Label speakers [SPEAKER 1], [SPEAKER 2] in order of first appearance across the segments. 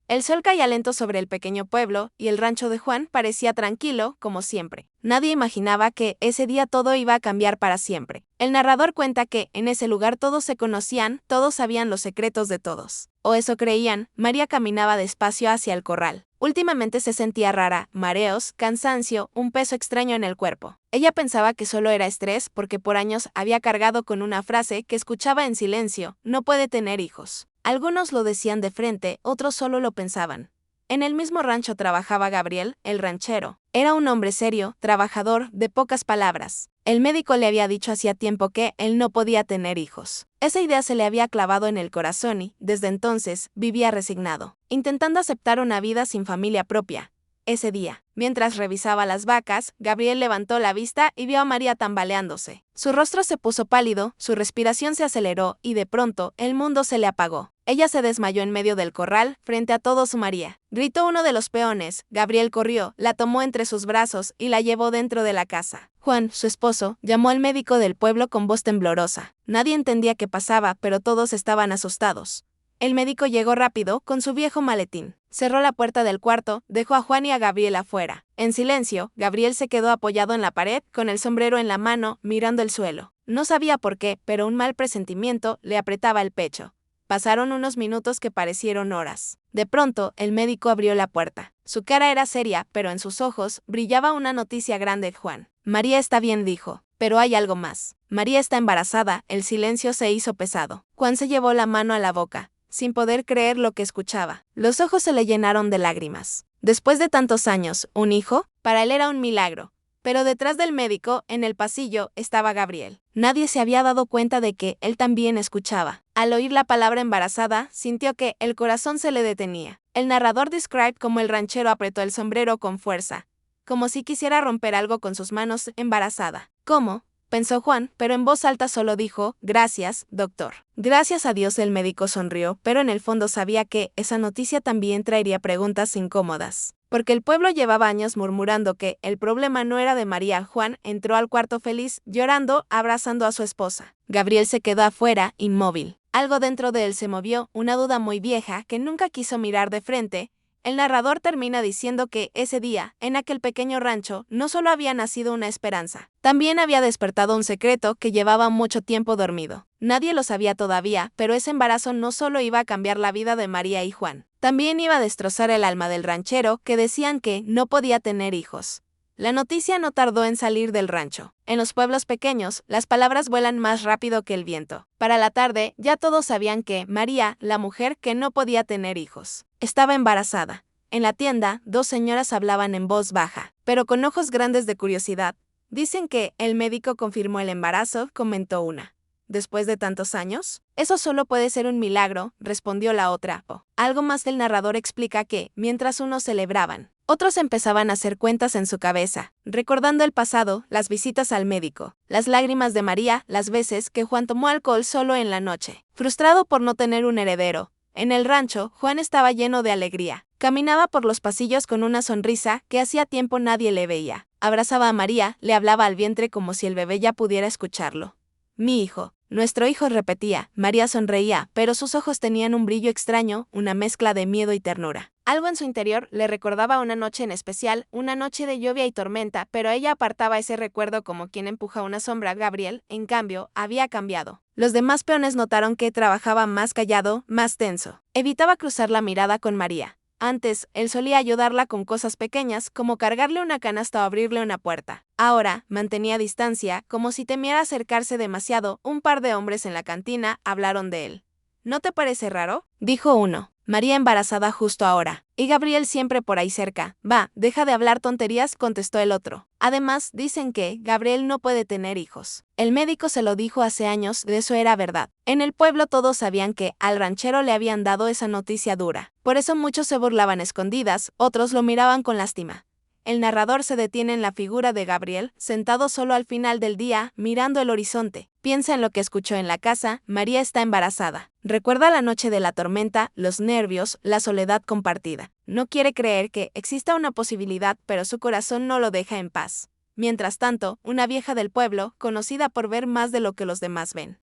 [SPEAKER 1] El sol caía lento sobre el pequeño pueblo y el rancho de Juan parecía tranquilo, como siempre. Nadie imaginaba que ese día todo iba a cambiar para siempre. El narrador cuenta que en ese lugar todos se conocían, todos sabían los secretos de todos. O eso creían. María caminaba despacio hacia el corral. Últimamente se sentía rara, mareos, cansancio, un peso extraño en el cuerpo. Ella pensaba que solo era estrés porque por años había cargado con una frase que escuchaba en silencio: no puede tener hijos. Algunos lo decían de frente, otros solo lo pensaban. En el mismo rancho trabajaba Gabriel, el ranchero. Era un hombre serio, trabajador, de pocas palabras. El médico le había dicho hacía tiempo que él no podía tener hijos. Esa idea se le había clavado en el corazón y, desde entonces, vivía resignado, intentando aceptar una vida sin familia propia. Ese día, mientras revisaba las vacas, Gabriel levantó la vista y vio a María tambaleándose. Su rostro se puso pálido, su respiración se aceleró y de pronto el mundo se le apagó. Ella se desmayó en medio del corral, frente a todos. María, gritó uno de los peones. Gabriel corrió, la tomó entre sus brazos y la llevó dentro de la casa. Juan, su esposo, llamó al médico del pueblo con voz temblorosa. Nadie entendía qué pasaba, pero todos estaban asustados. El médico llegó rápido, con su viejo maletín. Cerró la puerta del cuarto, dejó a Juan y a Gabriel afuera. En silencio, Gabriel se quedó apoyado en la pared, con el sombrero en la mano, mirando el suelo. No sabía por qué, pero un mal presentimiento le apretaba el pecho. Pasaron unos minutos que parecieron horas. De pronto, el médico abrió la puerta. Su cara era seria, pero en sus ojos brillaba una noticia grande. Juan. María está bien, dijo. Pero hay algo más. María está embarazada. El silencio se hizo pesado. Juan se llevó la mano a la boca, sin poder creer lo que escuchaba. Los ojos se le llenaron de lágrimas. Después de tantos años, ¿un hijo? Para él era un milagro. Pero detrás del médico, en el pasillo, estaba Gabriel. Nadie se había dado cuenta de que él también escuchaba. Al oír la palabra embarazada, sintió que el corazón se le detenía. El narrador describe cómo el ranchero apretó el sombrero con fuerza, como si quisiera romper algo con sus manos. Embarazada. ¿Cómo? Pensó Juan, pero en voz alta solo dijo: gracias, doctor. Gracias a Dios. El médico sonrió, pero en el fondo sabía que esa noticia también traería preguntas incómodas. Porque el pueblo llevaba años murmurando que el problema no era de María. Juan entró al cuarto feliz, llorando, abrazando a su esposa. Gabriel se quedó afuera, inmóvil. Algo dentro de él se movió, una duda muy vieja que nunca quiso mirar de frente. El narrador termina diciendo que ese día, en aquel pequeño rancho, no solo había nacido una esperanza, también había despertado un secreto que llevaba mucho tiempo dormido. Nadie lo sabía todavía, pero ese embarazo no solo iba a cambiar la vida de María y Juan, también iba a destrozar el alma del ranchero, que decían que no podía tener hijos. La noticia no tardó en salir del rancho. En los pueblos pequeños, las palabras vuelan más rápido que el viento. Para la tarde, ya todos sabían que María, la mujer que no podía tener hijos, estaba embarazada. En la tienda, dos señoras hablaban en voz baja, pero con ojos grandes de curiosidad. Dicen que el médico confirmó el embarazo, comentó una. ¿Después de tantos años? Eso solo puede ser un milagro, respondió la otra. Algo más. El narrador explica que, mientras unos celebraban, otros empezaban a hacer cuentas en su cabeza, recordando el pasado, las visitas al médico, las lágrimas de María, las veces que Juan tomó alcohol solo en la noche. Frustrado por no tener un heredero, en el rancho, Juan estaba lleno de alegría. Caminaba por los pasillos con una sonrisa que hacía tiempo nadie le veía. Abrazaba a María, le hablaba al vientre como si el bebé ya pudiera escucharlo. Mi hijo. Nuestro hijo, repetía. María sonreía, pero sus ojos tenían un brillo extraño, una mezcla de miedo y ternura. Algo en su interior le recordaba una noche en especial, una noche de lluvia y tormenta, pero ella apartaba ese recuerdo como quien empuja una sombra. Gabriel, en cambio, había cambiado. Los demás peones notaron que trabajaba más callado, más tenso. Evitaba cruzar la mirada con María. Antes, él solía ayudarla con cosas pequeñas, como cargarle una canasta o abrirle una puerta. Ahora, mantenía distancia, como si temiera acercarse demasiado. Un par de hombres en la cantina hablaron de él. ¿No te parece raro?, dijo uno. María embarazada justo ahora. Y Gabriel siempre por ahí cerca. Va, deja de hablar tonterías, contestó el otro. Además, dicen que Gabriel no puede tener hijos. El médico se lo dijo hace años, de eso era verdad. En el pueblo todos sabían que al ranchero le habían dado esa noticia dura. Por eso muchos se burlaban escondidas, otros lo miraban con lástima. El narrador se detiene en la figura de Gabriel, sentado solo al final del día, mirando el horizonte. Piensa en lo que escuchó en la casa. María está embarazada. Recuerda la noche de la tormenta, los nervios, la soledad compartida. No quiere creer que exista una posibilidad, pero su corazón no lo deja en paz. Mientras tanto, una vieja del pueblo, conocida por ver más de lo que los demás ven,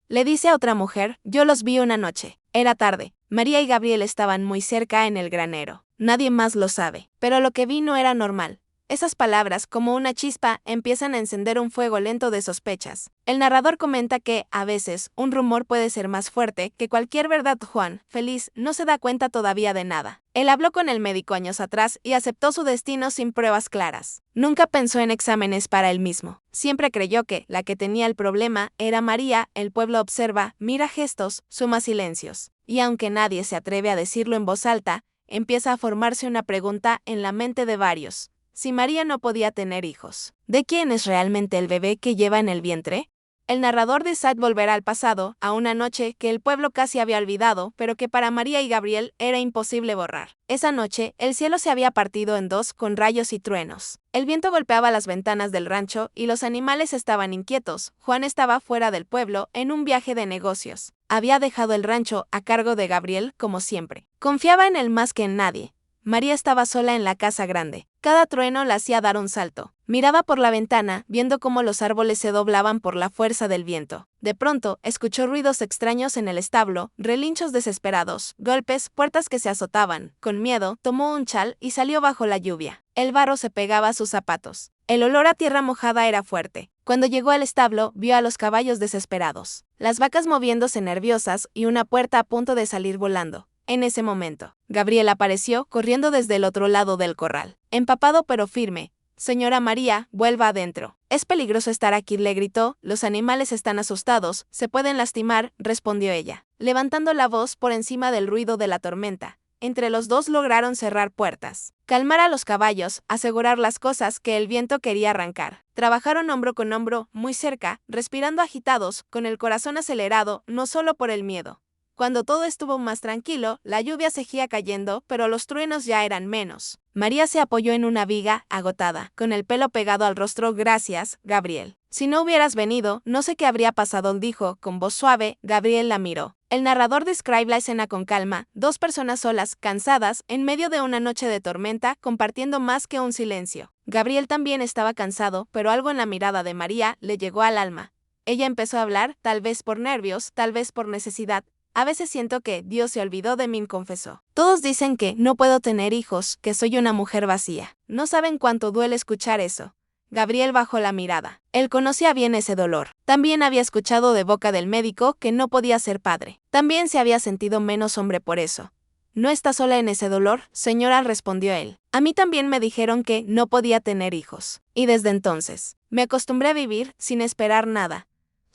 [SPEAKER 1] le dice a otra mujer: yo los vi una noche. Era tarde. María y Gabriel estaban muy cerca en el granero. Nadie más lo sabe. Pero lo que vi no era normal. Esas palabras, como una chispa, empiezan a encender un fuego lento de sospechas. El narrador comenta que, a veces, un rumor puede ser más fuerte que cualquier verdad. Juan, feliz, no se da cuenta todavía de nada. Él habló con el médico años atrás y aceptó su destino sin pruebas claras. Nunca pensó en exámenes para él mismo. Siempre creyó que la que tenía el problema era María. El pueblo observa, mira gestos, suma silencios. Y aunque nadie se atreve a decirlo en voz alta, empieza a formarse una pregunta en la mente de varios. Si María no podía tener hijos, ¿de quién es realmente el bebé que lleva en el vientre? El narrador de Sad volverá al pasado, a una noche que el pueblo casi había olvidado, pero que para María y Gabriel era imposible borrar. Esa noche, el cielo se había partido en dos con rayos y truenos. El viento golpeaba las ventanas del rancho y los animales estaban inquietos. Juan estaba fuera del pueblo, en un viaje de negocios. Había dejado el rancho a cargo de Gabriel, como siempre. Confiaba en él más que en nadie. María estaba sola en la casa grande. Cada trueno la hacía dar un salto. Miraba por la ventana, viendo cómo los árboles se doblaban por la fuerza del viento. De pronto, escuchó ruidos extraños en el establo, relinchos desesperados, golpes, puertas que se azotaban. Con miedo, tomó un chal y salió bajo la lluvia. El barro se pegaba a sus zapatos. El olor a tierra mojada era fuerte. Cuando llegó al establo, vio a los caballos desesperados, las vacas moviéndose nerviosas y una puerta a punto de salir volando. En ese momento, Gabriel apareció corriendo desde el otro lado del corral, empapado pero firme. «Señora María, vuelva adentro. Es peligroso estar aquí», le gritó. «Los animales están asustados, se pueden lastimar», respondió ella, levantando la voz por encima del ruido de la tormenta. Entre los dos lograron cerrar puertas, calmar a los caballos, asegurar las cosas que el viento quería arrancar. Trabajaron hombro con hombro, muy cerca, respirando agitados, con el corazón acelerado, no solo por el miedo. Cuando todo estuvo más tranquilo, la lluvia seguía cayendo, pero los truenos ya eran menos. María se apoyó en una viga, agotada, con el pelo pegado al rostro. «Gracias, Gabriel. Si no hubieras venido, no sé qué habría pasado», dijo, con voz suave. Gabriel la miró. El narrador describe la escena con calma, dos personas solas, cansadas, en medio de una noche de tormenta, compartiendo más que un silencio. Gabriel también estaba cansado, pero algo en la mirada de María le llegó al alma. Ella empezó a hablar, tal vez por nervios, tal vez por necesidad. «A veces siento que Dios se olvidó de mí», confesó. «Todos dicen que no puedo tener hijos, que soy una mujer vacía. No saben cuánto duele escuchar eso». Gabriel bajó la mirada. Él conocía bien ese dolor. También había escuchado de boca del médico que no podía ser padre. También se había sentido menos hombre por eso. «No está sola en ese dolor, señora», respondió él. «A mí también me dijeron que no podía tener hijos. Y desde entonces, me acostumbré a vivir sin esperar nada».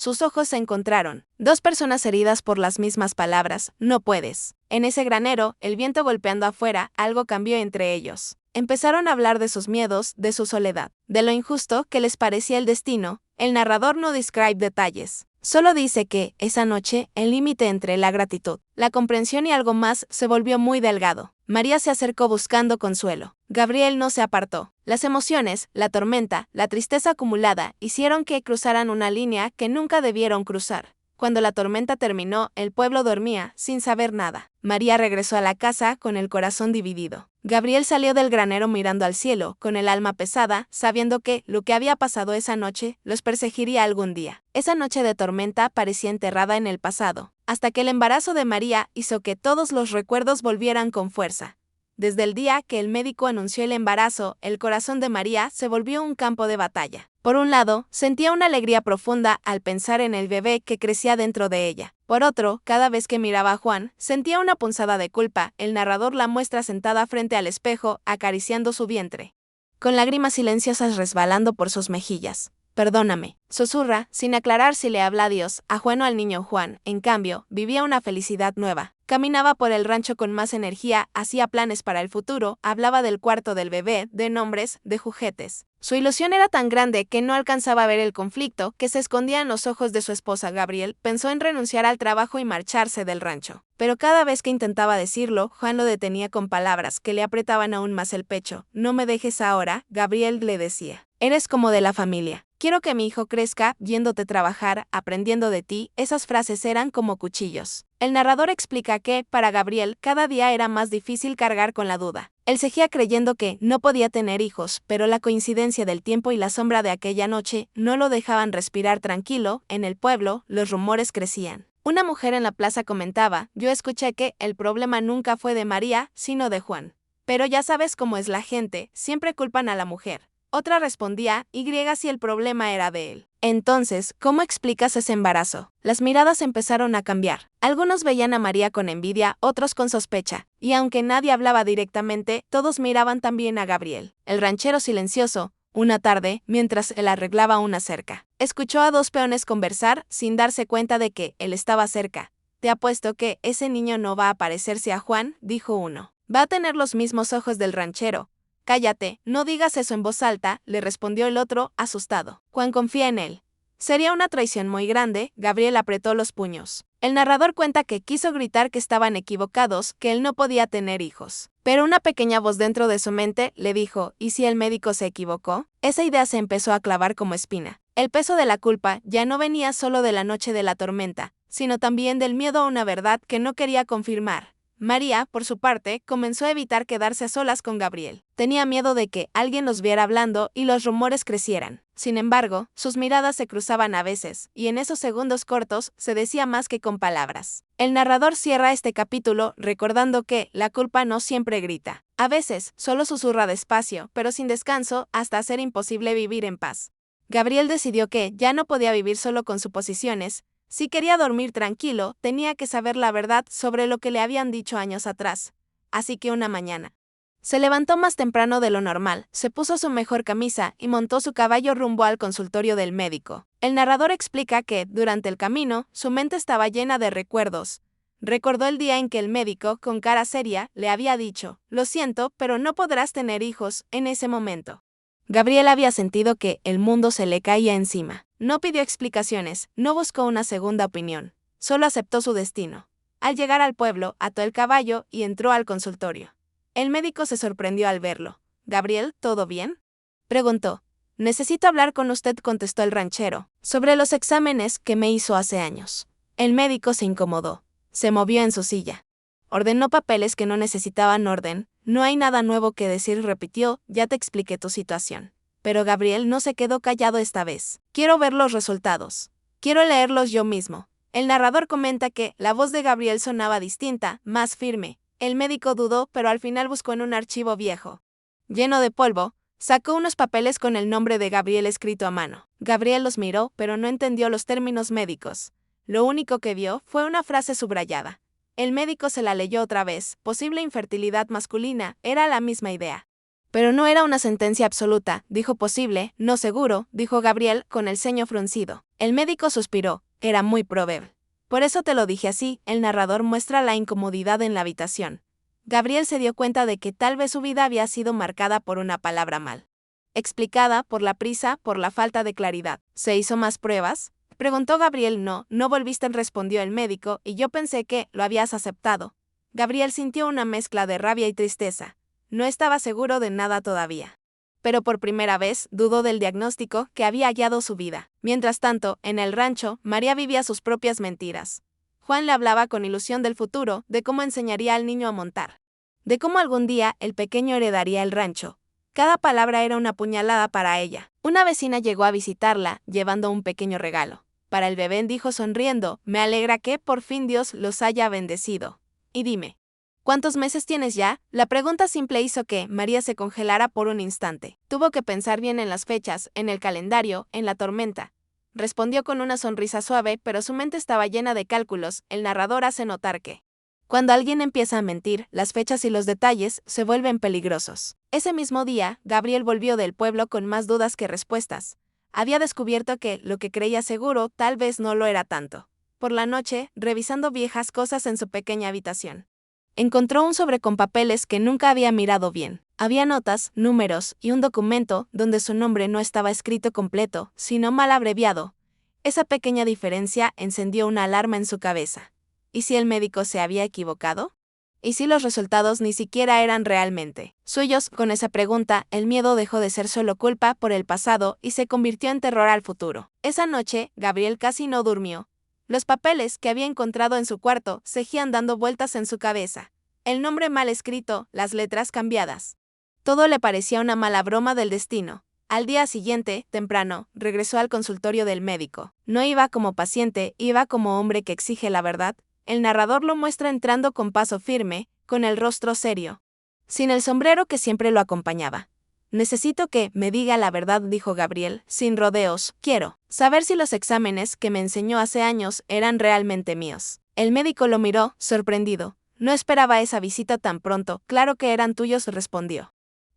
[SPEAKER 1] Sus ojos se encontraron. Dos personas heridas por las mismas palabras. «No puedes». En ese granero, el viento golpeando afuera, algo cambió entre ellos. Empezaron a hablar de sus miedos, de su soledad, de lo injusto que les parecía el destino. El narrador no describe detalles. Solo dice que, esa noche, el límite entre la gratitud, la comprensión y algo más se volvió muy delgado. María se acercó buscando consuelo. Gabriel no se apartó. Las emociones, la tormenta, la tristeza acumulada, hicieron que cruzaran una línea que nunca debieron cruzar. Cuando la tormenta terminó, el pueblo dormía, sin saber nada. María regresó a la casa con el corazón dividido. Gabriel salió del granero mirando al cielo, con el alma pesada, sabiendo que lo que había pasado esa noche los perseguiría algún día. Esa noche de tormenta parecía enterrada en el pasado, hasta que el embarazo de María hizo que todos los recuerdos volvieran con fuerza. Desde el día que el médico anunció el embarazo, el corazón de María se volvió un campo de batalla. Por un lado, sentía una alegría profunda al pensar en el bebé que crecía dentro de ella. Por otro, cada vez que miraba a Juan, sentía una punzada de culpa. El narrador la muestra sentada frente al espejo, acariciando su vientre, con lágrimas silenciosas resbalando por sus mejillas. «Perdóname», susurra, sin aclarar si le habla a Dios, a Juan o al niño. Juan, en cambio, vivía una felicidad nueva. Caminaba por el rancho con más energía, hacía planes para el futuro, hablaba del cuarto del bebé, de nombres, de juguetes. Su ilusión era tan grande que no alcanzaba a ver el conflicto que se escondía en los ojos de su esposa. Gabriel pensó en renunciar al trabajo y marcharse del rancho. Pero cada vez que intentaba decirlo, Juan lo detenía con palabras que le apretaban aún más el pecho. «No me dejes ahora», Gabriel le decía. «Eres como de la familia. Quiero que mi hijo crezca viéndote trabajar, aprendiendo de ti». Esas frases eran como cuchillos. El narrador explica que, para Gabriel, cada día era más difícil cargar con la duda. Él seguía creyendo que no podía tener hijos, pero la coincidencia del tiempo y la sombra de aquella noche no lo dejaban respirar tranquilo. En el pueblo, los rumores crecían. Una mujer en la plaza comentaba: yo escuché que el problema nunca fue de María, sino de Juan. Pero ya sabes cómo es la gente, siempre culpan a la mujer. Otra respondía: y si el problema era de él. Entonces, ¿cómo explicas ese embarazo? Las miradas empezaron a cambiar. Algunos veían a María con envidia, otros con sospecha, y aunque nadie hablaba directamente, todos miraban también a Gabriel, el ranchero silencioso. Una tarde, mientras él arreglaba una cerca, escuchó a dos peones conversar sin darse cuenta de que él estaba cerca. Te apuesto que ese niño no va a parecerse a Juan, dijo uno. Va a tener los mismos ojos del ranchero. Cállate, no digas eso en voz alta, le respondió el otro, asustado. Juan confía en él. Sería una traición muy grande. Gabriel apretó los puños. El narrador cuenta que quiso gritar que estaban equivocados, que él no podía tener hijos. Pero una pequeña voz dentro de su mente le dijo: ¿y si el médico se equivocó? Esa idea se empezó a clavar como espina. El peso de la culpa ya no venía solo de la noche de la tormenta, sino también del miedo a una verdad que no quería confirmar. María, por su parte, comenzó a evitar quedarse a solas con Gabriel. Tenía miedo de que alguien los viera hablando y los rumores crecieran. Sin embargo, sus miradas se cruzaban a veces, y en esos segundos cortos se decía más que con palabras. El narrador cierra este capítulo recordando que la culpa no siempre grita. A veces, solo susurra despacio, pero sin descanso, hasta hacer imposible vivir en paz. Gabriel decidió que ya no podía vivir solo con suposiciones. Si quería dormir tranquilo, tenía que saber la verdad sobre lo que le habían dicho años atrás. Así que una mañana se levantó más temprano de lo normal, se puso su mejor camisa y montó su caballo rumbo al consultorio del médico. El narrador explica que, durante el camino, su mente estaba llena de recuerdos. Recordó el día en que el médico, con cara seria, le había dicho: lo siento, pero no podrás tener hijos. En ese momento, Gabriel había sentido que el mundo se le caía encima. No pidió explicaciones, no buscó una segunda opinión, solo aceptó su destino. Al llegar al pueblo, ató el caballo y entró al consultorio. El médico se sorprendió al verlo. «Gabriel, ¿todo bien?», preguntó. «Necesito hablar con usted», contestó el ranchero, «sobre los exámenes que me hizo hace años». El médico se incomodó. Se movió en su silla. Ordenó papeles que no necesitaban orden. «No hay nada nuevo que decir», repitió, «ya te expliqué tu situación». Pero Gabriel no se quedó callado esta vez. «Quiero ver los resultados. Quiero leerlos yo mismo». El narrador comenta que la voz de Gabriel sonaba distinta, más firme. El médico dudó, pero al final buscó en un archivo viejo, lleno de polvo, sacó unos papeles con el nombre de Gabriel escrito a mano. Gabriel los miró, pero no entendió los términos médicos. Lo único que vio fue una frase subrayada. El médico se la leyó otra vez: posible infertilidad masculina, era la misma idea. Pero no era una sentencia absoluta, dijo posible, no seguro, dijo Gabriel con el ceño fruncido. El médico suspiró: era muy probable. Por eso te lo dije así. El narrador muestra la incomodidad en la habitación. Gabriel se dio cuenta de que tal vez su vida había sido marcada por una palabra mal explicada, por la prisa, por la falta de claridad. ¿Se hizo más pruebas?, preguntó Gabriel. No, no volviste, respondió el médico, y yo pensé que lo habías aceptado. Gabriel sintió una mezcla de rabia y tristeza. No estaba seguro de nada todavía. Pero por primera vez dudó del diagnóstico que había hallado su vida. Mientras tanto, en el rancho, María vivía sus propias mentiras. Juan le hablaba con ilusión del futuro, de cómo enseñaría al niño a montar, de cómo algún día el pequeño heredaría el rancho. Cada palabra era una puñalada para ella. Una vecina llegó a visitarla, llevando un pequeño regalo. Para el bebé, dijo sonriendo: me alegra que por fin Dios los haya bendecido. Y dime, ¿cuántos meses tienes ya? La pregunta simple hizo que María se congelara por un instante. Tuvo que pensar bien en las fechas, en el calendario, en la tormenta. Respondió con una sonrisa suave, pero su mente estaba llena de cálculos. El narrador hace notar que cuando alguien empieza a mentir, las fechas y los detalles se vuelven peligrosos. Ese mismo día, Gabriel volvió del pueblo con más dudas que respuestas. Había descubierto que lo que creía seguro tal vez no lo era tanto. Por la noche, revisando viejas cosas en su pequeña habitación, encontró un sobre con papeles que nunca había mirado bien. Había notas, números y un documento donde su nombre no estaba escrito completo, sino mal abreviado. Esa pequeña diferencia encendió una alarma en su cabeza. ¿Y si el médico se había equivocado? ¿Y si los resultados ni siquiera eran realmente suyos? Con esa pregunta, el miedo dejó de ser solo culpa por el pasado y se convirtió en terror al futuro. Esa noche, Gabriel casi no durmió. Los papeles que había encontrado en su cuarto seguían dando vueltas en su cabeza. El nombre mal escrito, las letras cambiadas. Todo le parecía una mala broma del destino. Al día siguiente, temprano, regresó al consultorio del médico. No iba como paciente, iba como hombre que exige la verdad. El narrador lo muestra entrando con paso firme, con el rostro serio, sin el sombrero que siempre lo acompañaba. Necesito que me diga la verdad, dijo Gabriel, sin rodeos. Quiero saber si los exámenes que me enseñó hace años eran realmente míos. El médico lo miró, sorprendido. No esperaba esa visita tan pronto. Claro que eran tuyos, respondió.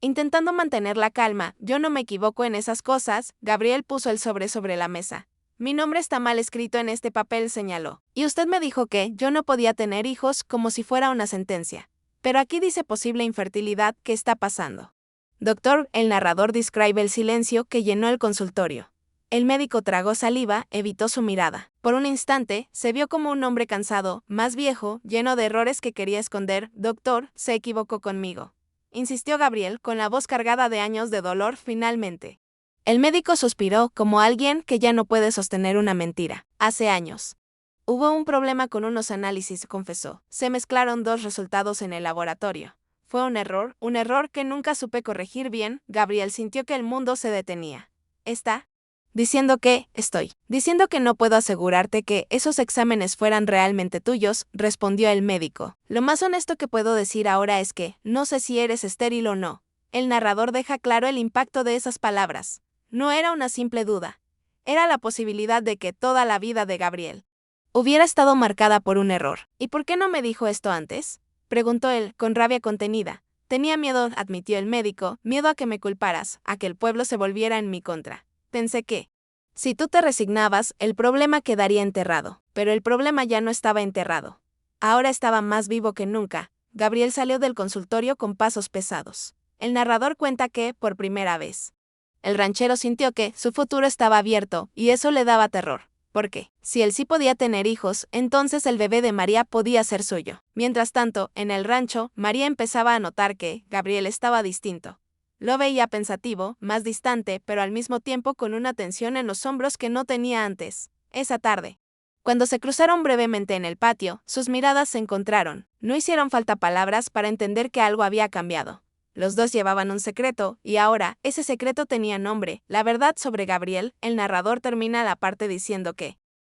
[SPEAKER 1] Intentando mantener la calma, yo no me equivoco en esas cosas. Gabriel puso el sobre la mesa. Mi nombre está mal escrito en este papel, señaló. Y usted me dijo que yo no podía tener hijos, como si fuera una sentencia. Pero aquí dice posible infertilidad. ¿Qué está pasando? Doctor, el narrador describe el silencio que llenó el consultorio. El médico tragó saliva, evitó su mirada. Por un instante, se vio como un hombre cansado, más viejo, lleno de errores que quería esconder. Doctor, se equivocó conmigo, insistió Gabriel, con la voz cargada de años de dolor. Finalmente, el médico suspiró, como alguien que ya no puede sostener una mentira. Hace años hubo un problema con unos análisis, confesó. Se mezclaron dos resultados en el laboratorio. Fue un error que nunca supe corregir bien. Gabriel sintió que el mundo se detenía. Estoy diciendo que no puedo asegurarte que esos exámenes fueran realmente tuyos, respondió el médico. Lo más honesto que puedo decir ahora es que no sé si eres estéril o no. El narrador deja claro el impacto de esas palabras. No era una simple duda. Era la posibilidad de que toda la vida de Gabriel hubiera estado marcada por un error. ¿Y por qué no me dijo esto antes?, preguntó él, con rabia contenida. Tenía miedo, admitió el médico, miedo a que me culparas, a que el pueblo se volviera en mi contra. Pensé que, si tú te resignabas, el problema quedaría enterrado. Pero el problema ya no estaba enterrado. Ahora estaba más vivo que nunca. Gabriel salió del consultorio con pasos pesados. El narrador cuenta que, por primera vez, el ranchero sintió que su futuro estaba abierto, y eso le daba terror. Porque, si él sí podía tener hijos, entonces el bebé de María podía ser suyo. Mientras tanto, en el rancho, María empezaba a notar que Gabriel estaba distinto. Lo veía pensativo, más distante, pero al mismo tiempo con una tensión en los hombros que no tenía antes. Esa tarde, cuando se cruzaron brevemente en el patio, sus miradas se encontraron. No hicieron falta palabras para entender que algo había cambiado. Los dos llevaban un secreto, y ahora, ese secreto tenía nombre, la verdad sobre Gabriel. El narrador termina la parte diciendo que,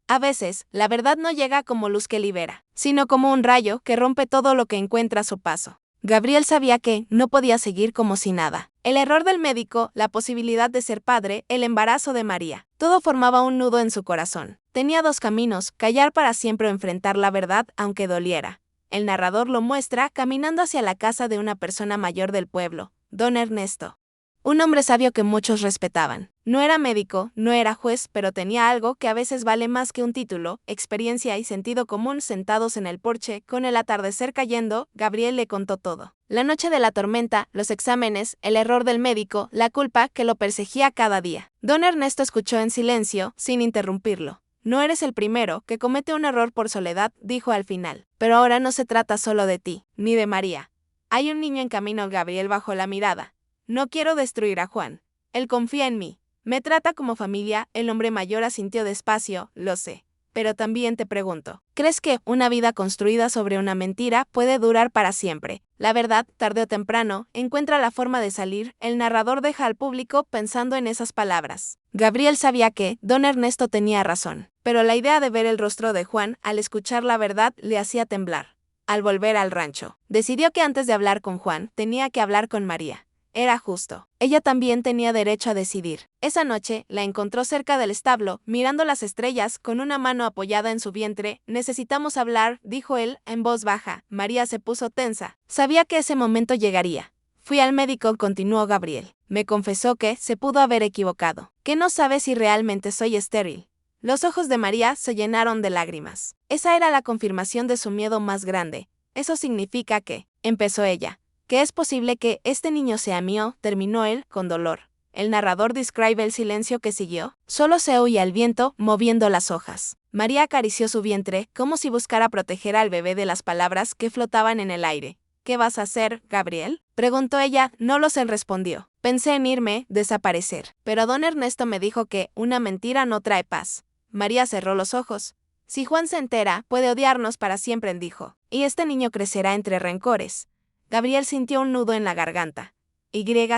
[SPEAKER 1] a veces, la verdad no llega como luz que libera, sino como un rayo que rompe todo lo que encuentra a su paso. Gabriel sabía que no podía seguir como si nada. El error del médico, la posibilidad de ser padre, el embarazo de María, todo formaba un nudo en su corazón. Tenía dos caminos, callar para siempre o enfrentar la verdad, aunque doliera. El narrador lo muestra caminando hacia la casa de una persona mayor del pueblo, don Ernesto. Un hombre sabio que muchos respetaban. No era médico, no era juez, pero tenía algo que a veces vale más que un título: experiencia y sentido común. Sentados en el porche, con el atardecer cayendo, Gabriel le contó todo. La noche de la tormenta, los exámenes, el error del médico, la culpa que lo perseguía cada día. Don Ernesto escuchó en silencio, sin interrumpirlo. No eres el primero que comete un error por soledad, dijo al final. Pero ahora no se trata solo de ti, ni de María. Hay un niño en camino. Gabriel bajó la mirada. No quiero destruir a Juan. Él confía en mí. Me trata como familia. El hombre mayor asintió despacio. Lo sé. Pero también te pregunto, ¿crees que una vida construida sobre una mentira puede durar para siempre? La verdad, tarde o temprano, encuentra la forma de salir. El narrador deja al público pensando en esas palabras. Gabriel sabía que don Ernesto tenía razón, pero la idea de ver el rostro de Juan al escuchar la verdad le hacía temblar. Al volver al rancho, decidió que antes de hablar con Juan, tenía que hablar con María. Era justo. Ella también tenía derecho a decidir. Esa noche, la encontró cerca del establo, mirando las estrellas, con una mano apoyada en su vientre. Necesitamos hablar, dijo él, en voz baja. María se puso tensa. Sabía que ese momento llegaría. Fui al médico, continuó Gabriel. Me confesó que se pudo haber equivocado, que no sabe si realmente soy estéril. Los ojos de María se llenaron de lágrimas. Esa era la confirmación de su miedo más grande. Eso significa que, empezó ella, que es posible que este niño sea mío, terminó él, con dolor. El narrador describe el silencio que siguió. Solo se oía el viento moviendo las hojas. María acarició su vientre, como si buscara proteger al bebé de las palabras que flotaban en el aire. ¿Qué vas a hacer, Gabriel?, preguntó ella. No lo sé, respondió. Pensé en irme, desaparecer. Pero don Ernesto me dijo que una mentira no trae paz. María cerró los ojos. Si Juan se entera, puede odiarnos para siempre, dijo. Y este niño crecerá entre rencores. Gabriel sintió un nudo en la garganta.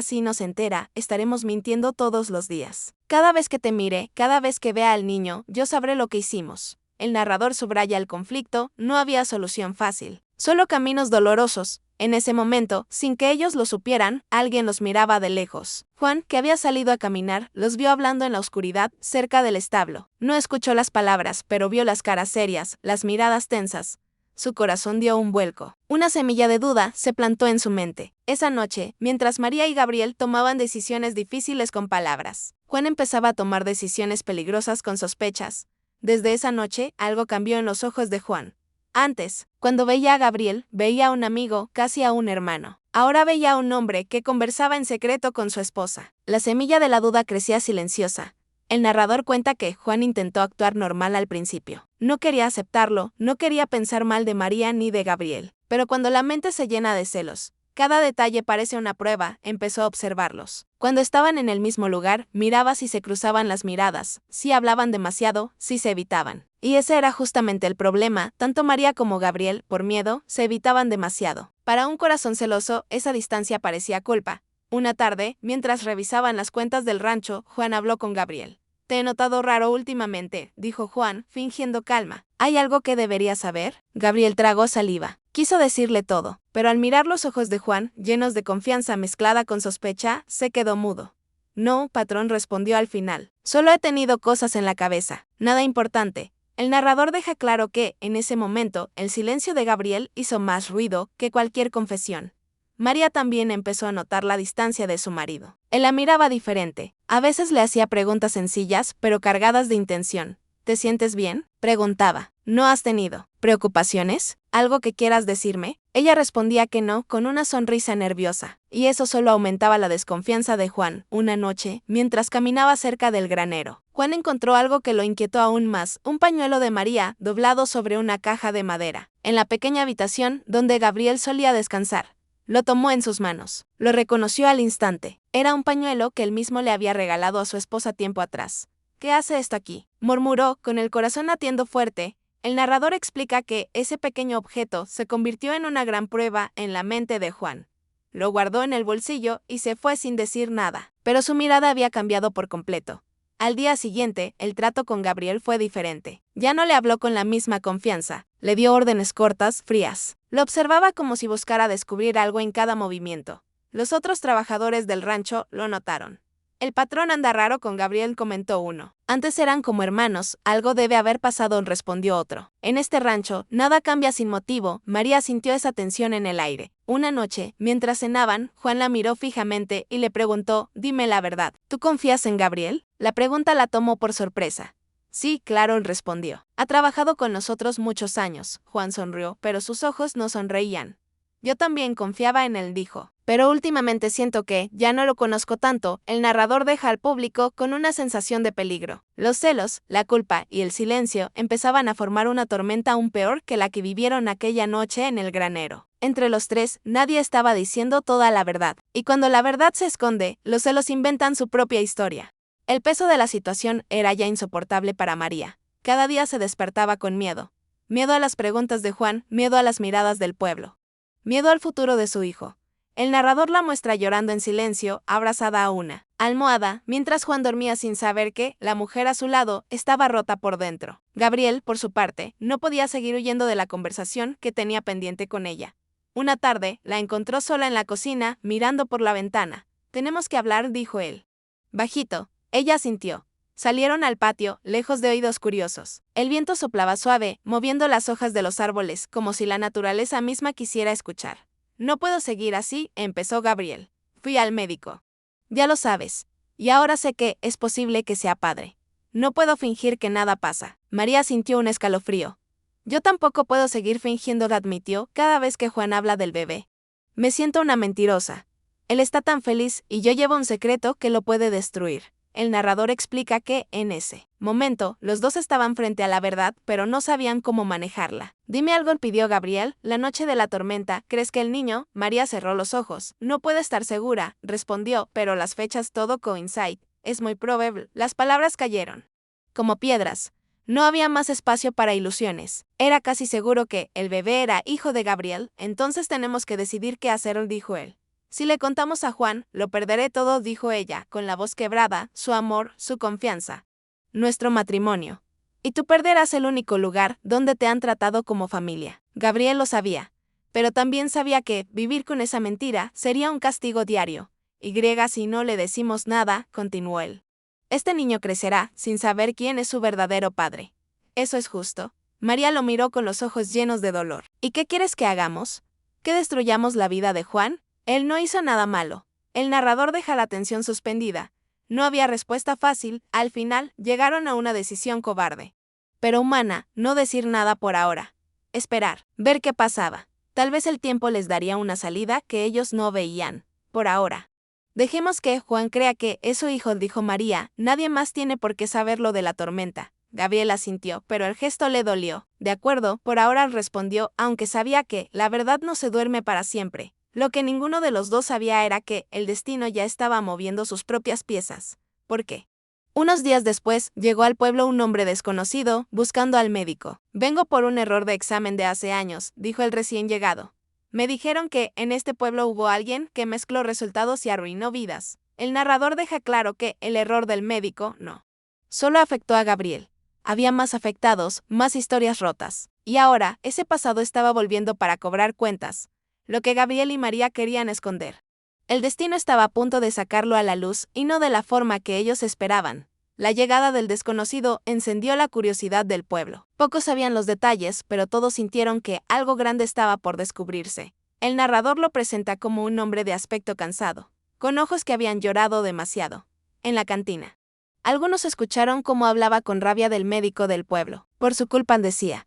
[SPEAKER 1] si nos entera, estaremos mintiendo todos los días. Cada vez que te mire, cada vez que vea al niño, yo sabré lo que hicimos. El narrador subraya el conflicto, no había solución fácil. Solo caminos dolorosos. En ese momento, sin que ellos lo supieran, alguien los miraba de lejos. Juan, que había salido a caminar, los vio hablando en la oscuridad, cerca del establo. No escuchó las palabras, pero vio las caras serias, las miradas tensas. Su corazón dio un vuelco. Una semilla de duda se plantó en su mente. Esa noche, mientras María y Gabriel tomaban decisiones difíciles con palabras, Juan empezaba a tomar decisiones peligrosas con sospechas. Desde esa noche, algo cambió en los ojos de Juan. Antes, cuando veía a Gabriel, veía a un amigo, casi a un hermano. Ahora veía a un hombre que conversaba en secreto con su esposa. La semilla de la duda crecía silenciosa. El narrador cuenta que Juan intentó actuar normal al principio. No quería aceptarlo, no quería pensar mal de María ni de Gabriel. Pero cuando la mente se llena de celos, cada detalle parece una prueba, empezó a observarlos. Cuando estaban en el mismo lugar, miraba si se cruzaban las miradas, si hablaban demasiado, si se evitaban. Y ese era justamente el problema, tanto María como Gabriel, por miedo, se evitaban demasiado. Para un corazón celoso, esa distancia parecía culpa. Una tarde, mientras revisaban las cuentas del rancho, Juan habló con Gabriel. «Te he notado raro últimamente», dijo Juan, fingiendo calma. «¿Hay algo que debería saber?» Gabriel tragó saliva. Quiso decirle todo, pero al mirar los ojos de Juan, llenos de confianza mezclada con sospecha, se quedó mudo. «No, patrón», respondió al final. «Solo he tenido cosas en la cabeza. Nada importante». El narrador deja claro que, en ese momento, el silencio de Gabriel hizo más ruido que cualquier confesión. María también empezó a notar la distancia de su marido. Él la miraba diferente. A veces le hacía preguntas sencillas, pero cargadas de intención. «¿Te sientes bien?», preguntaba. «¿No has tenido preocupaciones? ¿Algo que quieras decirme?». Ella respondía que no, con una sonrisa nerviosa. Y eso solo aumentaba la desconfianza de Juan. Una noche, mientras caminaba cerca del granero, Juan encontró algo que lo inquietó aún más, un pañuelo de María, doblado sobre una caja de madera, en la pequeña habitación donde Gabriel solía descansar. Lo tomó en sus manos. Lo reconoció al instante. Era un pañuelo que él mismo le había regalado a su esposa tiempo atrás. «¿Qué hace esto aquí?», murmuró, con el corazón latiendo fuerte. El narrador explica que ese pequeño objeto se convirtió en una gran prueba en la mente de Juan. Lo guardó en el bolsillo y se fue sin decir nada, pero su mirada había cambiado por completo. Al día siguiente, el trato con Gabriel fue diferente. Ya no le habló con la misma confianza. Le dio órdenes cortas, frías. Lo observaba como si buscara descubrir algo en cada movimiento. Los otros trabajadores del rancho lo notaron. «El patrón anda raro con Gabriel», comentó uno. «Antes eran como hermanos, algo debe haber pasado», respondió otro. «En este rancho, nada cambia sin motivo». María sintió esa tensión en el aire. Una noche, mientras cenaban, Juan la miró fijamente y le preguntó: «Dime la verdad, ¿tú confías en Gabriel?». La pregunta la tomó por sorpresa. «Sí, claro», respondió. «Ha trabajado con nosotros muchos años». Juan sonrió, pero sus ojos no sonreían. «Yo también confiaba en él», dijo. «Pero últimamente siento que, ya no lo conozco tanto». El narrador deja al público con una sensación de peligro. Los celos, la culpa y el silencio empezaban a formar una tormenta aún peor que la que vivieron aquella noche en el granero. Entre los tres, nadie estaba diciendo toda la verdad. Y cuando la verdad se esconde, los celos inventan su propia historia. El peso de la situación era ya insoportable para María. Cada día se despertaba con miedo. Miedo a las preguntas de Juan, miedo a las miradas del pueblo. Miedo al futuro de su hijo. El narrador la muestra llorando en silencio, abrazada a una almohada, mientras Juan dormía sin saber que la mujer a su lado estaba rota por dentro. Gabriel, por su parte, no podía seguir huyendo de la conversación que tenía pendiente con ella. Una tarde, la encontró sola en la cocina, mirando por la ventana. «Tenemos que hablar», dijo él. Bajito. Ella asintió. Salieron al patio, lejos de oídos curiosos. El viento soplaba suave, moviendo las hojas de los árboles, como si la naturaleza misma quisiera escuchar. «No puedo seguir así», empezó Gabriel. «Fui al médico». «Ya lo sabes. Y ahora sé que es posible que sea padre. No puedo fingir que nada pasa». María sintió un escalofrío. «Yo tampoco puedo seguir fingiendo», admitió, cada vez que Juan habla del bebé. «Me siento una mentirosa. Él está tan feliz y yo llevo un secreto que lo puede destruir». El narrador explica que, en ese momento, los dos estaban frente a la verdad, pero no sabían cómo manejarla. «Dime algo», pidió Gabriel. «La noche de la tormenta, ¿crees que el niño?». María cerró los ojos. «No puedo estar segura», respondió, «pero las fechas todo coincide. Es muy probable». Las palabras cayeron como piedras. No había más espacio para ilusiones. Era casi seguro que el bebé era hijo de Gabriel. «Entonces tenemos que decidir qué hacer», dijo él. Si le contamos a Juan, lo perderé todo, dijo ella, con la voz quebrada, su amor, su confianza. Nuestro matrimonio. Y tú perderás el único lugar donde te han tratado como familia. Gabriel lo sabía. Pero también sabía que vivir con esa mentira sería un castigo diario. Y si no le decimos nada, continuó él. Este niño crecerá sin saber quién es su verdadero padre. ¿Eso es justo? María lo miró con los ojos llenos de dolor. ¿Y qué quieres que hagamos? ¿Que destruyamos la vida de Juan? Él no hizo nada malo. El narrador deja la atención suspendida. No había respuesta fácil, al final llegaron a una decisión cobarde. Pero humana, no decir nada por ahora. Esperar, ver qué pasaba. Tal vez el tiempo les daría una salida que ellos no veían. Por ahora. Dejemos que Juan crea que es su hijo, dijo María, nadie más tiene por qué saber lo de la tormenta. Gabriel asintió, pero el gesto le dolió. De acuerdo, por ahora respondió, aunque sabía que la verdad no se duerme para siempre. Lo que ninguno de los dos sabía era que el destino ya estaba moviendo sus propias piezas. ¿Por qué? Unos días después, llegó al pueblo un hombre desconocido, buscando al médico. Vengo por un error de examen de hace años, dijo el recién llegado. Me dijeron que en este pueblo hubo alguien que mezcló resultados y arruinó vidas. El narrador deja claro que el error del médico no. Solo afectó a Gabriel. Había más afectados, más historias rotas. Y ahora, ese pasado estaba volviendo para cobrar cuentas. Lo que Gabriel y María querían esconder. El destino estaba a punto de sacarlo a la luz, y no de la forma que ellos esperaban. La llegada del desconocido encendió la curiosidad del pueblo. Pocos sabían los detalles, pero todos sintieron que algo grande estaba por descubrirse. El narrador lo presenta como un hombre de aspecto cansado, con ojos que habían llorado demasiado. En la cantina. Algunos escucharon cómo hablaba con rabia del médico del pueblo. Por su culpa decía.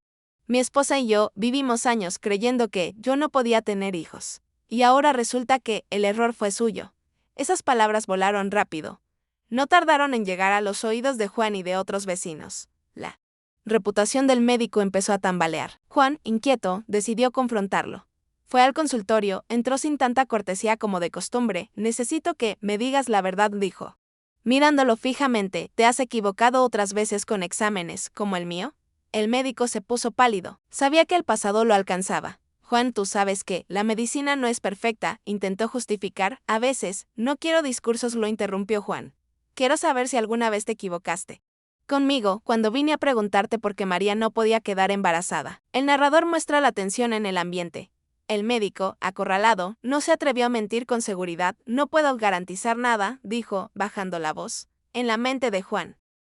[SPEAKER 1] Mi esposa y yo vivimos años creyendo que yo no podía tener hijos. Y ahora resulta que el error fue suyo. Esas palabras volaron rápido. No tardaron en llegar a los oídos de Juan y de otros vecinos. La reputación del médico empezó a tambalear. Juan, inquieto, decidió confrontarlo. Fue al consultorio, entró sin tanta cortesía como de costumbre. Necesito que me digas la verdad, dijo. Mirándolo fijamente, ¿te has equivocado otras veces con exámenes, como el mío? El médico se puso pálido. Sabía que el pasado lo alcanzaba. Juan, tú sabes que la medicina no es perfecta, intentó justificar. A veces, no quiero discursos, lo interrumpió Juan. Quiero saber si alguna vez te equivocaste. Conmigo, cuando vine a preguntarte por qué María no podía quedar embarazada. El narrador muestra la tensión en el ambiente. El médico, acorralado, no se atrevió a mentir con seguridad. No puedo garantizar nada, dijo, bajando la voz. En la mente de Juan.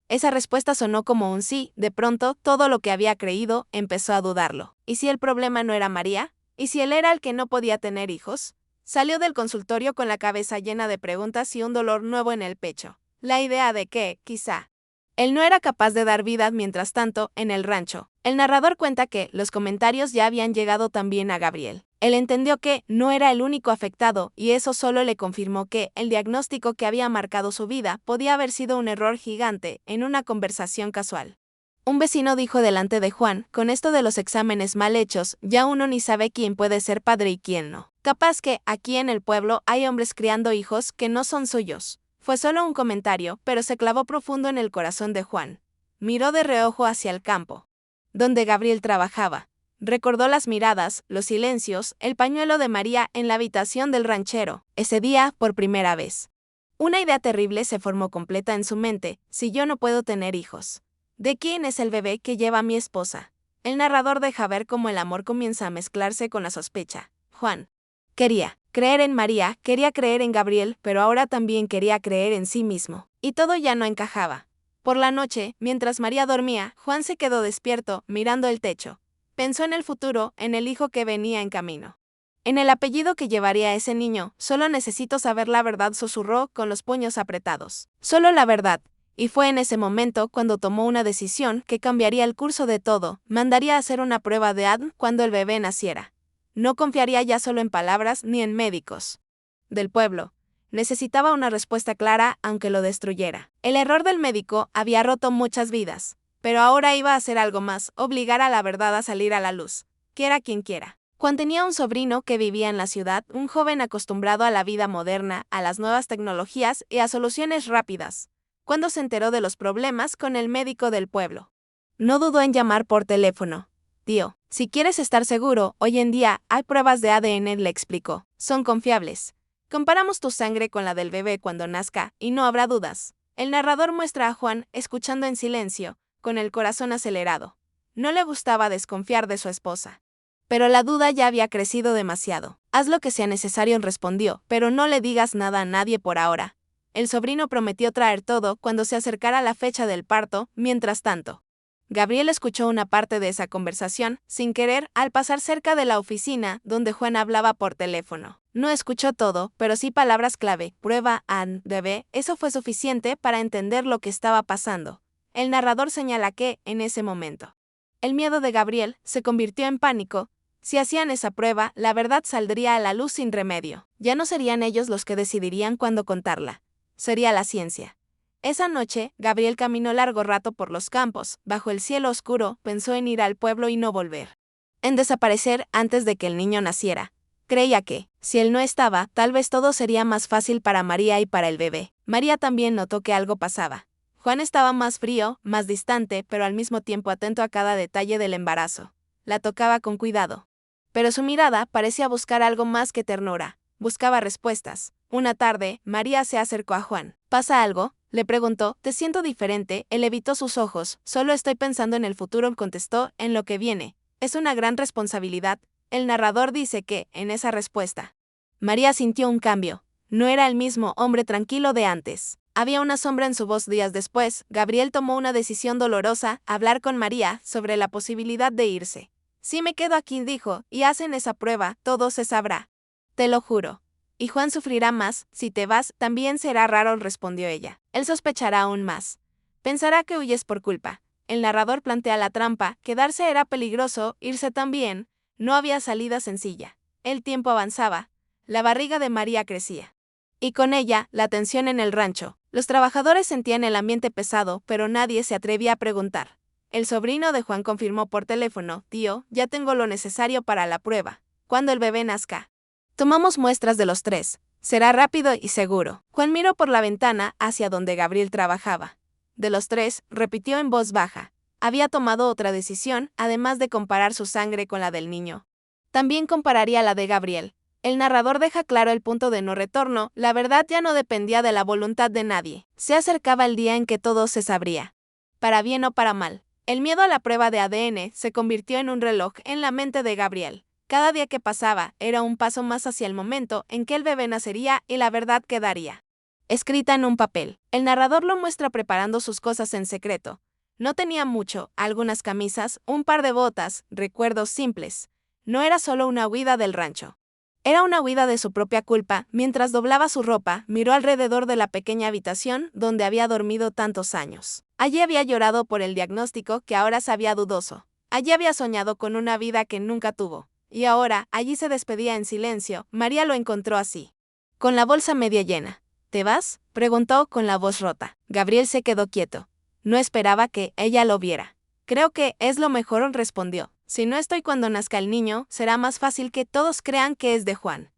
[SPEAKER 1] Esa respuesta sonó como un sí. De pronto, todo lo que había creído empezó a dudarlo. ¿Y si el problema no era María? ¿Y si él era el que no podía tener hijos? Salió del consultorio con la cabeza llena de preguntas y un dolor nuevo en el pecho. La idea de que, quizá, él no era capaz de dar vida. Mientras tanto, en el rancho, el narrador cuenta que los comentarios ya habían llegado también a Gabriel. Él entendió que no era el único afectado, y eso solo le confirmó que el diagnóstico que había marcado su vida podía haber sido un error gigante. En una conversación casual, un vecino dijo delante de Juan, con esto de los exámenes mal hechos, ya uno ni sabe quién puede ser padre y quién no. Capaz que, aquí en el pueblo, hay hombres criando hijos que no son suyos. Fue solo un comentario, pero se clavó profundo en el corazón de Juan. Miró de reojo hacia el campo, donde Gabriel trabajaba. Recordó las miradas, los silencios, el pañuelo de María en la habitación del ranchero, ese día, por primera vez. Una idea terrible se formó completa en su mente. Si yo no puedo tener hijos, ¿de quién es el bebé que lleva mi esposa? El narrador deja ver cómo el amor comienza a mezclarse con la sospecha. Juan quería creer en María, quería creer en Gabriel, pero ahora también quería creer en sí mismo. Y todo ya no encajaba. Por la noche, mientras María dormía, Juan se quedó despierto, mirando el techo. Pensó en el futuro, en el hijo que venía en camino. En el apellido que llevaría ese niño. Solo necesito saber la verdad, susurró con los puños apretados. Solo la verdad. Y fue en ese momento cuando tomó una decisión que cambiaría el curso de todo. Mandaría a hacer una prueba de ADN cuando el bebé naciera. No confiaría ya solo en palabras ni en médicos del pueblo. Necesitaba una respuesta clara, aunque lo destruyera. El error del médico había roto muchas vidas. Pero ahora iba a hacer algo más, obligar a la verdad a salir a la luz, quiera quien quiera. Juan tenía un sobrino que vivía en la ciudad, un joven acostumbrado a la vida moderna, a las nuevas tecnologías y a soluciones rápidas. Cuando se enteró de los problemas con el médico del pueblo, no dudó en llamar por teléfono. Tío, si quieres estar seguro, hoy en día hay pruebas de ADN, le explicó. Son confiables. Comparamos tu sangre con la del bebé cuando nazca, y no habrá dudas. El narrador muestra a Juan, escuchando en silencio, con el corazón acelerado. No le gustaba desconfiar de su esposa. Pero la duda ya había crecido demasiado. Haz lo que sea necesario, respondió, pero no le digas nada a nadie por ahora. El sobrino prometió traer todo cuando se acercara la fecha del parto. Mientras tanto, Gabriel escuchó una parte de esa conversación, sin querer, al pasar cerca de la oficina donde Juan hablaba por teléfono. No escuchó todo, pero sí palabras clave: prueba, bebé. Eso fue suficiente para entender lo que estaba pasando. El narrador señala que, en ese momento, el miedo de Gabriel se convirtió en pánico. Si hacían esa prueba, la verdad saldría a la luz sin remedio. Ya no serían ellos los que decidirían cuándo contarla. Sería la ciencia. Esa noche, Gabriel caminó largo rato por los campos, bajo el cielo oscuro. Pensó en ir al pueblo y no volver. En desaparecer antes de que el niño naciera. Creía que, si él no estaba, tal vez todo sería más fácil para María y para el bebé. María también notó que algo pasaba. Juan estaba más frío, más distante, pero al mismo tiempo atento a cada detalle del embarazo. La tocaba con cuidado. Pero su mirada parecía buscar algo más que ternura. Buscaba respuestas. Una tarde, María se acercó a Juan. ¿Pasa algo?, le preguntó. Te siento diferente. Él evitó sus ojos. Solo estoy pensando en el futuro, contestó, en lo que viene. Es una gran responsabilidad. El narrador dice que, en esa respuesta, María sintió un cambio. No era el mismo hombre tranquilo de antes. Había una sombra en su voz. Días después, Gabriel tomó una decisión dolorosa: hablar con María sobre la posibilidad de irse. Si me quedo aquí, dijo, y hacen esa prueba, todo se sabrá. Te lo juro. Y Juan sufrirá más. Si te vas, también será raro, respondió ella. Él sospechará aún más. Pensará que huyes por culpa. El narrador plantea la trampa. Quedarse era peligroso, irse también. No había salida sencilla. El tiempo avanzaba. La barriga de María crecía. Y con ella, la tensión en el rancho. Los trabajadores sentían el ambiente pesado, pero nadie se atrevía a preguntar. El sobrino de Juan confirmó por teléfono: tío, ya tengo lo necesario para la prueba. Cuando el bebé nazca, tomamos muestras de los 3. Será rápido y seguro. Juan miró por la ventana hacia donde Gabriel trabajaba. De los 3, repitió en voz baja. Había tomado otra decisión, además de comparar su sangre con la del niño. También compararía la de Gabriel. El narrador deja claro el punto de no retorno. La verdad ya no dependía de la voluntad de nadie. Se acercaba el día en que todo se sabría. Para bien o para mal. El miedo a la prueba de ADN se convirtió en un reloj en la mente de Gabriel. Cada día que pasaba era un paso más hacia el momento en que el bebé nacería y la verdad quedaría escrita en un papel. El narrador lo muestra preparando sus cosas en secreto. No tenía mucho: algunas camisas, un par de botas, recuerdos simples. No era solo una huida del rancho. Era una huida de su propia culpa. Mientras doblaba su ropa, miró alrededor de la pequeña habitación donde había dormido tantos años. Allí había llorado por el diagnóstico que ahora sabía dudoso. Allí había soñado con una vida que nunca tuvo. Y ahora, allí se despedía en silencio. María lo encontró así, con la bolsa media llena. ¿Te vas?, preguntó con la voz rota. Gabriel se quedó quieto. No esperaba que ella lo viera. Creo que es lo mejor, respondió. Si no estoy cuando nazca el niño, será más fácil que todos crean que es de Juan.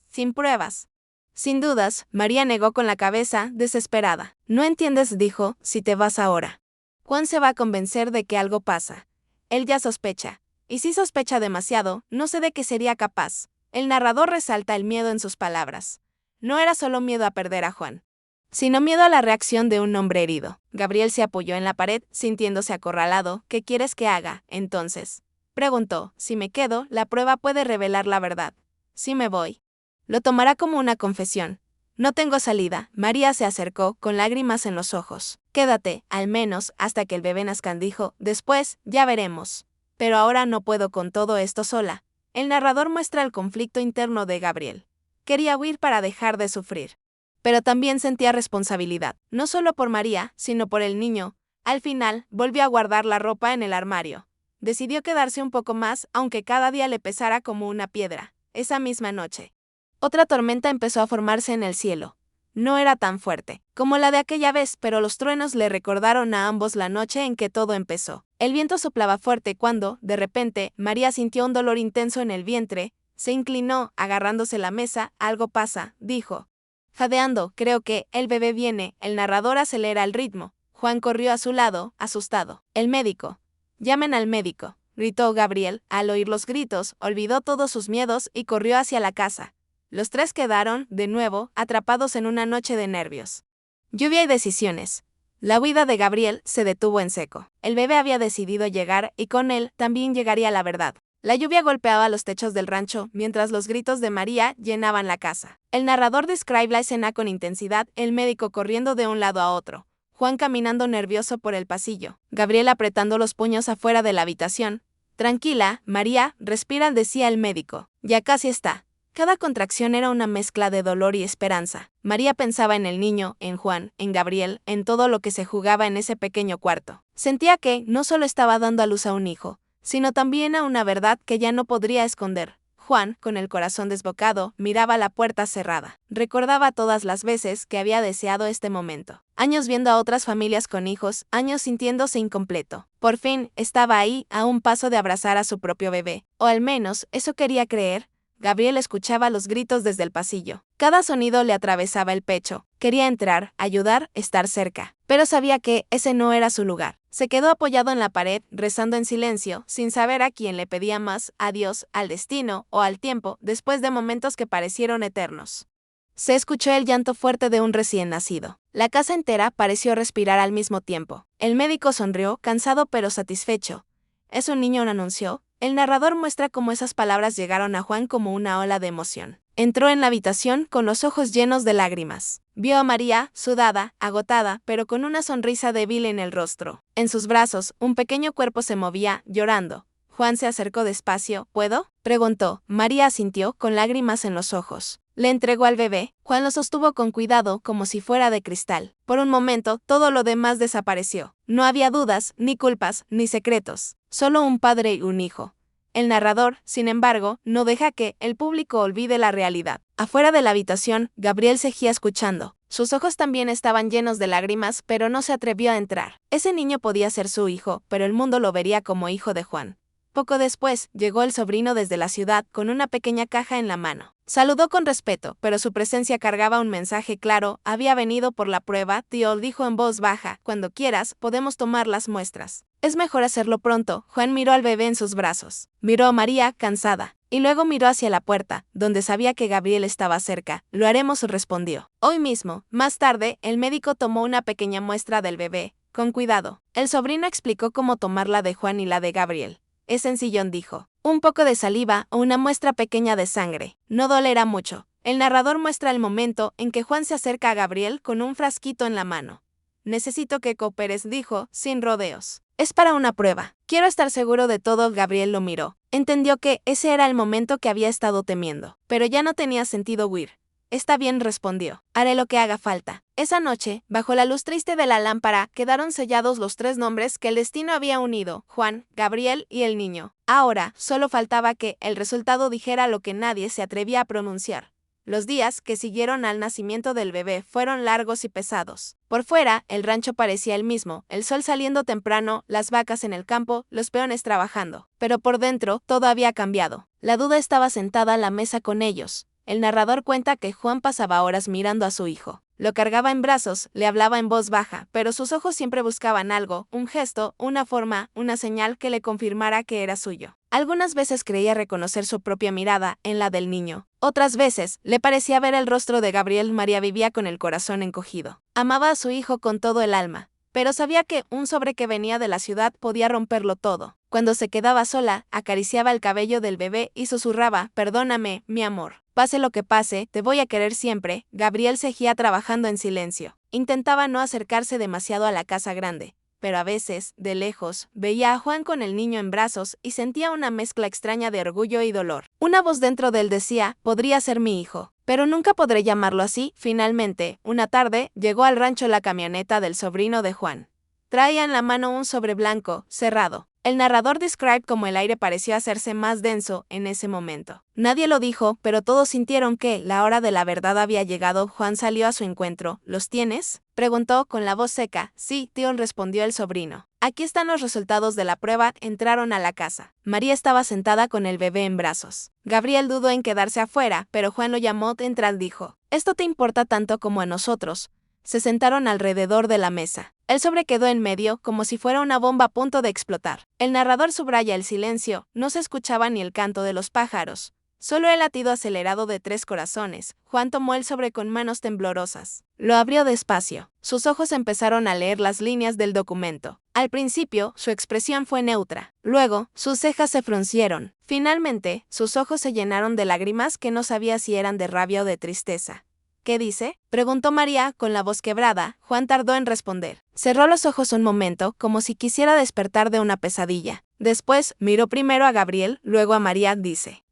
[SPEAKER 1] Sin pruebas. Sin dudas, María negó con la cabeza, desesperada. No entiendes, dijo, si te vas ahora, Juan se va a convencer de que algo pasa. Él ya sospecha. Y si sospecha demasiado, no sé de qué sería capaz. El narrador resalta el miedo en sus palabras. No era solo miedo a perder a Juan, sino miedo a la reacción de un hombre herido. Gabriel se apoyó en la pared, sintiéndose acorralado. ¿Qué quieres que haga, entonces?, preguntó. Si me quedo, la prueba puede revelar la verdad. Si me voy, lo tomará como una confesión. No tengo salida. María se acercó, con lágrimas en los ojos. Quédate, al menos, hasta que el bebé nazca, dijo. Después, ya veremos. Pero ahora no puedo con todo esto sola. El narrador muestra el conflicto interno de Gabriel. Quería huir para dejar de sufrir. Pero también sentía responsabilidad, no solo por María, sino por el niño. Al final, volvió a guardar la ropa en el armario. Decidió quedarse un poco más, aunque cada día le pesara como una piedra. Esa misma noche, otra tormenta empezó a formarse en el cielo. No era tan fuerte como la de aquella vez, pero los truenos le recordaron a ambos la noche en que todo empezó. El viento soplaba fuerte cuando, de repente, María sintió un dolor intenso en el vientre. Se inclinó, agarrándose la mesa. Algo pasa, dijo, jadeando. Creo que el bebé viene. El narrador acelera el ritmo. Juan corrió a su lado, asustado. El médico. Llamen al médico, gritó Gabriel. Al oír los gritos, olvidó todos sus miedos y corrió hacia la casa. Los tres quedaron, de nuevo, atrapados en una noche de nervios. Lluvia y decisiones. La huida de Gabriel se detuvo en seco. El bebé había decidido llegar y con él también llegaría la verdad. La lluvia golpeaba los techos del rancho mientras los gritos de María llenaban la casa. El narrador describe la escena con intensidad, el médico corriendo de un lado a otro, Juan caminando nervioso por el pasillo, Gabriel apretando los puños afuera de la habitación. Tranquila, María, respira, decía el médico. Ya casi está. Cada contracción era una mezcla de dolor y esperanza. María pensaba en el niño, en Juan, en Gabriel, en todo lo que se jugaba en ese pequeño cuarto. Sentía que no solo estaba dando a luz a un hijo, sino también a una verdad que ya no podría esconder. Juan, con el corazón desbocado, miraba la puerta cerrada. Recordaba todas las veces que había deseado este momento. Años viendo a otras familias con hijos, años sintiéndose incompleto. Por fin, estaba ahí, a un paso de abrazar a su propio bebé. O al menos, eso quería creer. Gabriel escuchaba los gritos desde el pasillo. Cada sonido le atravesaba el pecho. Quería entrar, ayudar, estar cerca. Pero sabía que ese no era su lugar. Se quedó apoyado en la pared, rezando en silencio, sin saber a quién le pedía más, a Dios, al destino o al tiempo, después de momentos que parecieron eternos. Se escuchó el llanto fuerte de un recién nacido. La casa entera pareció respirar al mismo tiempo. El médico sonrió, cansado pero satisfecho. ¿Es un niño?, anunció. El narrador muestra cómo esas palabras llegaron a Juan como una ola de emoción. Entró en la habitación con los ojos llenos de lágrimas. Vio a María, sudada, agotada, pero con una sonrisa débil en el rostro. En sus brazos, un pequeño cuerpo se movía, llorando. Juan se acercó despacio. ¿Puedo?, preguntó. María asintió, con lágrimas en los ojos. Le entregó al bebé. Juan lo sostuvo con cuidado, como si fuera de cristal. Por un momento, todo lo demás desapareció. No había dudas, ni culpas, ni secretos. Solo un padre y un hijo. El narrador, sin embargo, no deja que el público olvide la realidad. Afuera de la habitación, Gabriel seguía escuchando. Sus ojos también estaban llenos de lágrimas, pero no se atrevió a entrar. Ese niño podía ser su hijo, pero el mundo lo vería como hijo de Juan. Poco después, llegó el sobrino desde la ciudad con una pequeña caja en la mano. Saludó con respeto, pero su presencia cargaba un mensaje claro. Había venido por la prueba, tío, dijo en voz baja. Cuando quieras, podemos tomar las muestras. Es mejor hacerlo pronto. Juan miró al bebé en sus brazos. Miró a María, cansada, y luego miró hacia la puerta, donde sabía que Gabriel estaba cerca. Lo haremos, respondió. Hoy mismo. Más tarde, el médico tomó una pequeña muestra del bebé. Con cuidado. El sobrino explicó cómo tomar la de Juan y la de Gabriel. Es sencillo, dijo. Un poco de saliva o una muestra pequeña de sangre. No dolerá mucho. El narrador muestra el momento en que Juan se acerca a Gabriel con un frasquito en la mano. Necesito que cooperes, dijo, sin rodeos. Es para una prueba. Quiero estar seguro de todo. Gabriel lo miró. Entendió que ese era el momento que había estado temiendo. Pero ya no tenía sentido huir. Está bien, respondió. Haré lo que haga falta. Esa noche, bajo la luz triste de la lámpara, quedaron sellados los tres nombres que el destino había unido: Juan, Gabriel y el niño. Ahora, solo faltaba que el resultado dijera lo que nadie se atrevía a pronunciar. Los días que siguieron al nacimiento del bebé fueron largos y pesados. Por fuera, el rancho parecía el mismo, el sol saliendo temprano, las vacas en el campo, los peones trabajando. Pero por dentro, todo había cambiado. La duda estaba sentada a la mesa con ellos. El narrador cuenta que Juan pasaba horas mirando a su hijo. Lo cargaba en brazos, le hablaba en voz baja, pero sus ojos siempre buscaban algo, un gesto, una forma, una señal que le confirmara que era suyo. Algunas veces creía reconocer su propia mirada en la del niño. Otras veces, le parecía ver el rostro de Gabriel. María vivía con el corazón encogido. Amaba a su hijo con todo el alma, pero sabía que un sobre que venía de la ciudad podía romperlo todo. Cuando se quedaba sola, acariciaba el cabello del bebé y susurraba: perdóname, mi amor. Pase lo que pase, te voy a querer siempre. Gabriel seguía trabajando en silencio. Intentaba no acercarse demasiado a la casa grande, pero a veces, de lejos, veía a Juan con el niño en brazos y sentía una mezcla extraña de orgullo y dolor. Una voz dentro de él decía: podría ser mi hijo, pero nunca podré llamarlo así. Finalmente, una tarde, llegó al rancho la camioneta del sobrino de Juan. Traía en la mano un sobre blanco, cerrado. El narrador describe cómo el aire pareció hacerse más denso en ese momento. Nadie lo dijo, pero todos sintieron que la hora de la verdad había llegado. Juan salió a su encuentro. ¿Los tienes?, preguntó con la voz seca. Sí, tío, respondió el sobrino. Aquí están los resultados de la prueba. Entraron a la casa. María estaba sentada con el bebé en brazos. Gabriel dudó en quedarse afuera, pero Juan lo llamó. Entrad, dijo. Esto te importa tanto como a nosotros. Se sentaron alrededor de la mesa. El sobre quedó en medio, como si fuera una bomba a punto de explotar. El narrador subraya el silencio. No se escuchaba ni el canto de los pájaros, Solo el latido acelerado de 3 corazones. Juan tomó el sobre con manos temblorosas. Lo abrió despacio. Sus ojos empezaron a leer las líneas del documento. Al principio, su expresión fue neutra. Luego, sus cejas se fruncieron. Finalmente, sus ojos se llenaron de lágrimas que no sabía si eran de rabia o de tristeza. ¿Qué dice?, preguntó María con la voz quebrada. Juan tardó en responder. Cerró los ojos un momento, como si quisiera despertar de una pesadilla. Después, miró primero a Gabriel, luego a María.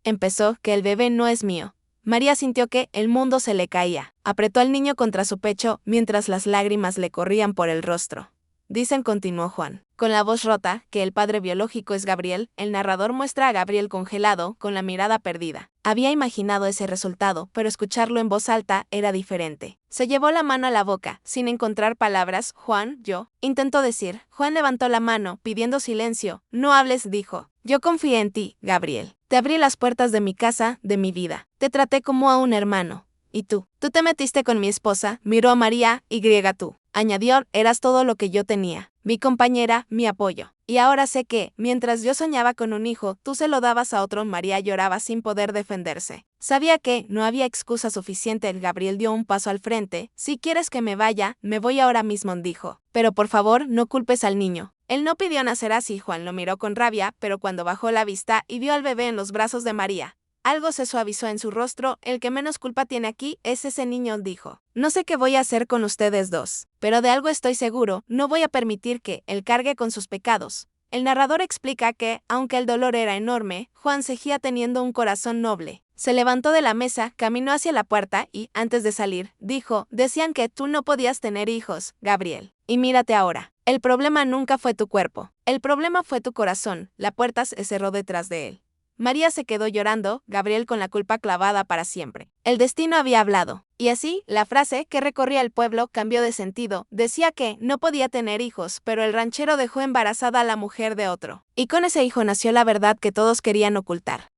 [SPEAKER 1] Empezó que el bebé no es mío. María sintió que el mundo se le caía. Apretó al niño contra su pecho, mientras las lágrimas le corrían por el rostro. Continuó Juan, con la voz rota, que el padre biológico es Gabriel. El narrador muestra a Gabriel congelado, con la mirada perdida. Había imaginado ese resultado, pero escucharlo en voz alta era diferente. Se llevó la mano a la boca, sin encontrar palabras. Juan, yo, intentó decir. Juan levantó la mano, pidiendo silencio. No hables, dijo. Yo confié en ti, Gabriel. Te abrí las puertas de mi casa, de mi vida. Te traté como a un hermano. ¿Y tú? Tú te metiste con mi esposa, miró a María, tú. Añadió, eras todo lo que yo tenía. Mi compañera, mi apoyo. Y ahora sé que, mientras yo soñaba con un hijo, tú se lo dabas a otro. María lloraba sin poder defenderse. Sabía que no había excusa suficiente. El Gabriel dio un paso al frente. Si quieres que me vaya, me voy ahora mismo, dijo. Pero por favor, no culpes al niño. Él no pidió nacer así. Juan lo miró con rabia, pero cuando bajó la vista y vio al bebé en los brazos de María, algo se suavizó en su rostro. El que menos culpa tiene aquí es ese niño, dijo. No sé qué voy a hacer con ustedes dos, pero de algo estoy seguro, no voy a permitir que él cargue con sus pecados. El narrador explica que, aunque el dolor era enorme, Juan seguía teniendo un corazón noble. Se levantó de la mesa, caminó hacia la puerta y, antes de salir, dijo, decían que tú no podías tener hijos, Gabriel. Y mírate ahora. El problema nunca fue tu cuerpo. El problema fue tu corazón. La puerta se cerró detrás de él. María se quedó llorando, Gabriel con la culpa clavada para siempre. El destino había hablado. Y así, la frase que recorría el pueblo cambió de sentido. Decía que no podía tener hijos, pero el ranchero dejó embarazada a la mujer de otro. Y con ese hijo nació la verdad que todos querían ocultar.